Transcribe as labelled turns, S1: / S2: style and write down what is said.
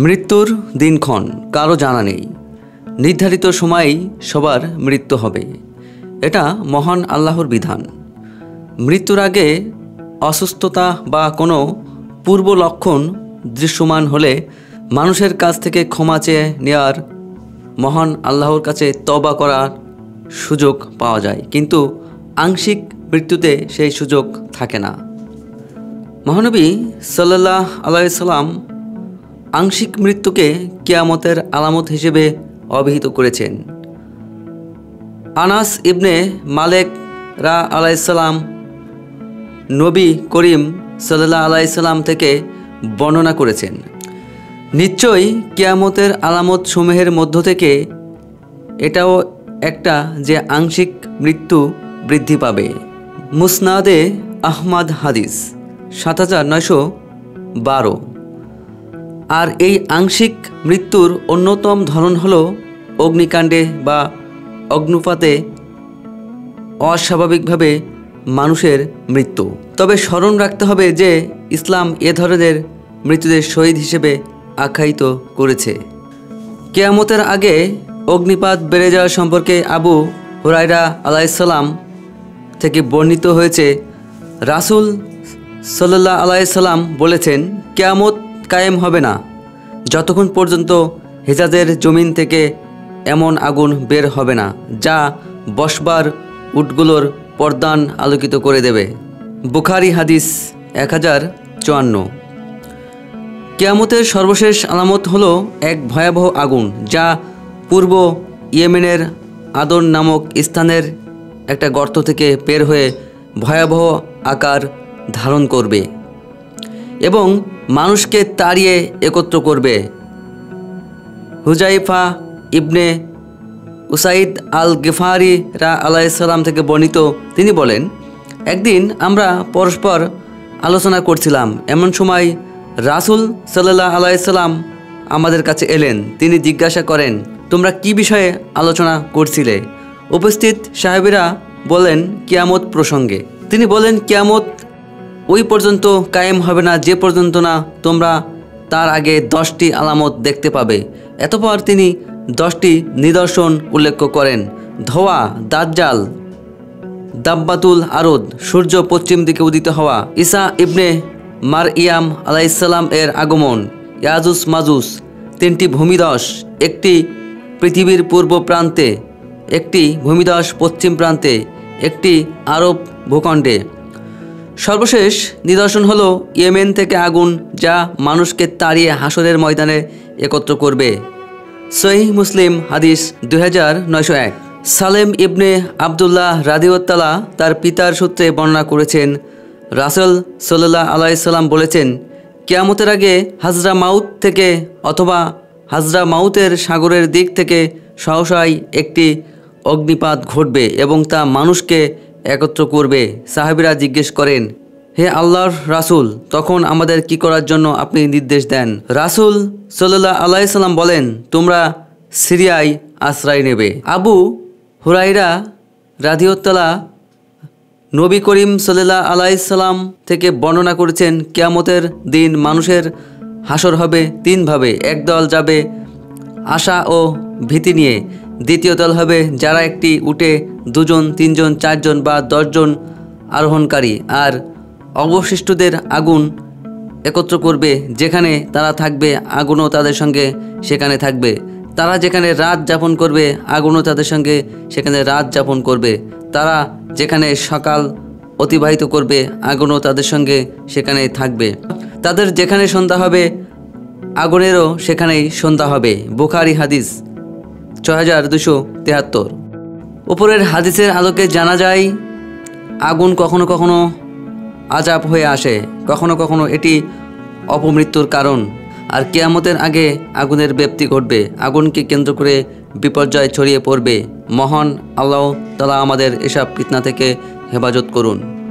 S1: মৃত্যুর দিনক্ষণ কারো জানা নেই। নির্ধারিত সময়েই সবার মৃত্যু হবে। এটা মহান আল্লাহর বিধান। মৃত্যুর আগে অসুস্থতা বা কোনো পূর্ব লক্ষণ দৃশ্যমান হলে মানুষের কাছ থেকে ক্ষমা চেয়ে নেওয়ার, মহান আল্লাহর কাছে তওবা করার সুযোগ পাওয়া যায়, কিন্তু আংশিক মৃত্যুতে সেই সুযোগ থাকে না। মহানবী সাল্লাল্লাহু আলাইহি সাল্লাম আংশিক মৃত্যুকে কিয়ামতের আলামত হিসেবে অভিহিত করেছেন। আনাস ইবনে মালিক আলাইহিসসালাম নবী করিম সাল্লাল্লাহু আলাইহি সাল্লাম থেকে বর্ণনা করেছেন, নিশ্চয়ই কিয়ামতের আলামত সমূহের মধ্য থেকে এটাও একটা যে আংশিক মৃত্যু বৃদ্ধি পাবে। মুসনাদে আহমদ হাদিস 7912। আর এই আংশিক মৃত্যুর অন্যতম ধরন হলো অগ্নিকাণ্ডে বা অগ্নুপাতে অস্বাভাবিকভাবে মানুষের মৃত্যু। তবে স্মরণ রাখতে হবে যে ইসলাম এ ধরনের মৃত্যুদের শহীদ হিসেবে আখ্যায়িত করেছে। কিয়ামতের আগে অগ্নিপাত বেড়ে যাওয়া সম্পর্কে আবু হুরায়রা আলাইহিসসালাম থেকে বর্ণিত হয়েছে, রাসূল সাল্লাল্লাহু আলাইহি সাল্লাম বলেছেন, কিয়ামত কায়েম হবে না যতক্ষণ পর্যন্ত হিজাজের জমিন থেকে এমন আগুন বের হবে না যা বসবার উটগুলোর পর্দান আলোকিত করে দেবে। বুখারী হাদিস 1054। কিয়ামতের সর্বশেষ আলামত হলো এক ভয়াবহ আগুন যা পূর্ব ইয়েমেনের আদন নামক স্থানের একটা গর্ত থেকে বের হয়ে ভয়াবহ আকার ধারণ করবে এবং মানুষকে তাড়িয়ে একত্র করবে। হুজাইফা ইবনে উসাইদ আল গিফারি আলাইহিসসালাম থেকে বর্ণিত, তিনি বলেন, একদিন আমরা পরস্পর আলোচনা করছিলাম, এমন সময় রাসূল সাল্লাল্লাহু আলাইহি সাল্লাম আমাদের কাছে এলেন। তিনি জিজ্ঞাসা করেন, তোমরা কি বিষয়ে আলোচনা করছিলে? উপস্থিত সাহাবীরা বলেন, কিয়ামত প্রসঙ্গে। তিনি বলেন, কিয়ামত ওই পর্যন্ত কায়েম হবে না যে পর্যন্ত না তোমরা তার আগে 10টি আলামত দেখতে পাবে। এতপর তিনি 10টি নিদর্শন উল্লেখ করেন: ধোয়া, দাজ্জাল, দাব্বাতুল আরদ, সূর্য পশ্চিম দিকে উদিত হওয়া, ঈসা ইবনে মারইয়াম আলাইহিসসালাম এর আগমন, ইয়াজুজ মাজুজ, 3টি ভূমিধস, একটি পৃথিবীর পূর্ব প্রান্তে, একটি ভূমিধস পশ্চিম প্রান্তে, একটি আরব ভূখণ্ডে। সর্বশেষ নিদর্শন হলো ইয়েমেন থেকে আগুন যা মানুষকে তাড়িয়ে হাসরের ময়দানে একত্র করবে। সহিহ মুসলিম হাদিস 2901। সালেম ইবনে আবদুল্লাহ রাদিয়াল্লাহু তার পিতার সূত্রে বর্ণনা করেছেন, রাসূল সাল্লাল্লাহু আলাইহি সাল্লাম বলেছেন, কিয়ামতের আগে হাজরা মাউত থেকে অথবা হাজরা মাউতের সাগরের দিক থেকে সহসাই একটি অগ্নিপাত ঘটবে এবং তা মানুষকে একত্র করবে। সাহাবীরা জিজ্ঞেস করেন, হে আল্লাহর রাসূল, তখন আমাদের কি করার জন্য আপনি নির্দেশ দেন? রাসূল সাল্লাল্লাহু আলাইহি সাল্লাম বলেন, তোমরা সিরিয়ায় আশ্রয় নেবে। আবু হুরায়রা রাদিয়াল্লাহু নবী করিম সাল্লাল্লাহু আলাইহি সাল্লাম থেকে বর্ণনা করেছেন, কিয়ামতের দিন মানুষের হাসর হবে 3 ভাবে। একদল যাবে আশা ও ভীতি নিয়ে, দ্বিতীয় দল হবে যারা একটি উটে 2 জন, 3 জন, 4 জন বা 10 জন আরোহণকারী, আর অবশিষ্টদের আগুন একত্র করবে। যেখানে তারা থাকবে আগুনও তাদের সঙ্গে সেখানে থাকবে। তারা যেখানে রাত যাপন করবে আগুনও তাদের সঙ্গে সেখানে রাত যাপন করবে। তারা যেখানে সকাল অতিবাহিত করবে আগুনও তাদের সঙ্গে সেখানে থাকবে। তাদের যেখানে সন্ধ্যা হবে আগুনেরও সেখানেই সন্ধ্যা হবে। বুখারী হাদিস 6273। উপরের হাদিসের আলোকে জানা যায়, আগুন কখনো কখনো আযাব হয়ে আসে, কখনো কখনো এটি অপমৃত্যুর কারণ। আর কিয়ামতের আগে আগুনের ব্যাপ্তি ঘটবে, আগুনকে কেন্দ্র করে বিপর্যয় ছড়িয়ে পড়বে। মহান আল্লাহ তাআলা আমাদের এসব ফিতনা থেকে হেফাজত করুন।